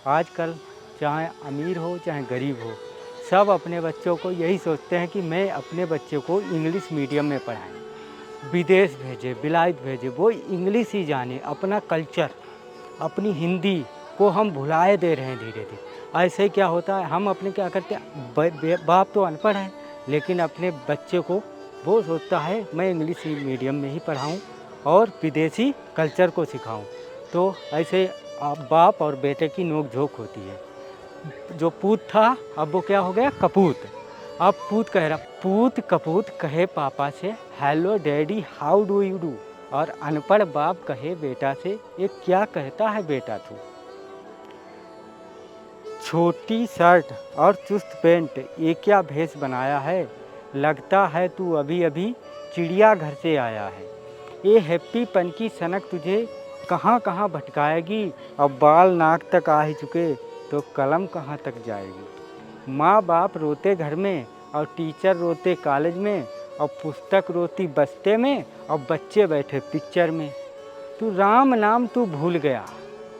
आजकल चाहे अमीर हो चाहे गरीब हो, सब अपने बच्चों को यही सोचते हैं कि मैं अपने बच्चे को इंग्लिश मीडियम में पढ़ाएं, विदेश भेजे, विलायत भेजे, वो इंग्लिश ही जाने, अपना कल्चर, अपनी हिंदी को हम भुलाए दे रहे हैं धीरे धीरे। ऐसे ही क्या होता है, हम अपने क्या करते हैं, बाप तो अनपढ़ है लेकिन अपने बच्चे को वो सोचता है मैं इंग्लिश मीडियम में ही पढ़ाऊँ और विदेशी कल्चर को सिखाऊं। तो ऐसे बाप और बेटे की नोक झोंक होती है। जो पूत था अब वो क्या हो गया, कपूत। अब पूत कह रहा, पूत कपूत कहे पापा से hello daddy how do you do, और अनपढ़ बाप कहे बेटा से ये क्या कहता है बेटा तू। छोटी शर्ट और चुस्त पैंट ये क्या भेष बनाया है, लगता है तू अभी अभी चिड़ियाघर से आया है। ये हैप्पी पन की सनक तुझे कहाँ कहाँ भटकाएगी, अब बाल नाक तक आ ही चुके तो कलम कहाँ तक जाएगी। माँ बाप रोते घर में और टीचर रोते कॉलेज में, और पुस्तक रोती बस्ते में और बच्चे बैठे पिक्चर में। तू राम नाम तू भूल गया,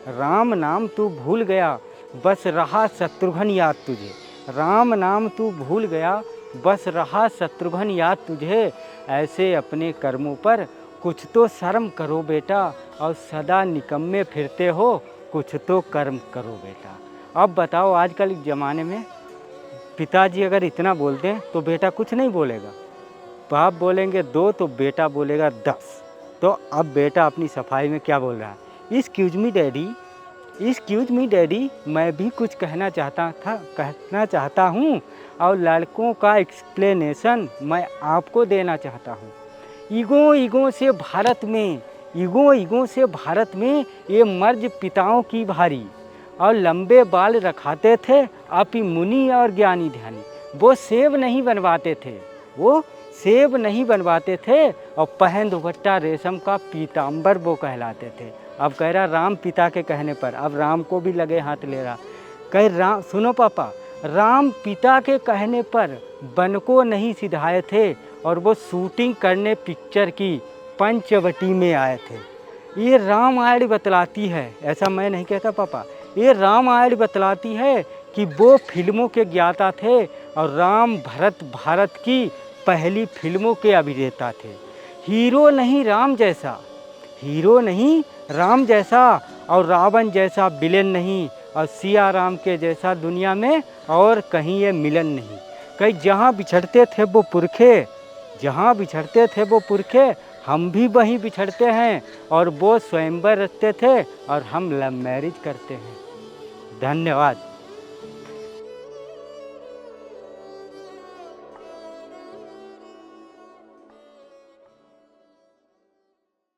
राम नाम तू भूल गया, बस रहा शत्रुघ्न याद तुझे। राम नाम तू भूल गया, बस रहा शत्रुघ्न याद तुझे। ऐसे अपने कर्मों पर कुछ तो शर्म करो बेटा, और सदा निकम्मे फिरते हो, कुछ तो कर्म करो बेटा। अब बताओ आजकल के ज़माने में पिताजी अगर इतना बोलते हैं तो बेटा कुछ नहीं बोलेगा, बाप बोलेंगे 2 तो बेटा बोलेगा 10। तो अब बेटा अपनी सफाई में क्या बोल रहा है, एक्सक्यूज़ मी डैडी, मैं भी कुछ कहना चाहता हूँ और लड़कों का एक्सप्लेनेशन मैं आपको देना चाहता हूँ। ईगो से भारत में ये मर्ज पिताओं की भारी, और लंबे बाल रखाते थे आप ही मुनि और ज्ञानी ध्यानी। वो सेब नहीं बनवाते थे और पहन दुपट्टा रेशम का पीताम्बर वो कहलाते थे। अब कह रहा राम पिता के कहने पर, अब राम को भी लगे हाथ ले रहा, कह राम सुनो पापा, राम पिता के कहने पर वन को नहीं सिधाए थे और वो शूटिंग करने पिक्चर की पंचवटी में आए थे। ये रामायण बतलाती है, ऐसा मैं नहीं कहता पापा, ये रामायण बतलाती है कि वो फिल्मों के ज्ञाता थे और राम भरत भारत की पहली फिल्मों के अभिनेता थे। हीरो नहीं राम जैसा और रावण जैसा विलेन नहीं, और सिया राम के जैसा दुनिया में और कहीं ये मिलन नहीं। कहीं जहाँ बिछड़ते थे वो पुरखे, हम भी वहीं बिछड़ते हैं, और वो स्वयंवर रचते थे और हम लव मैरिज करते हैं। धन्यवाद।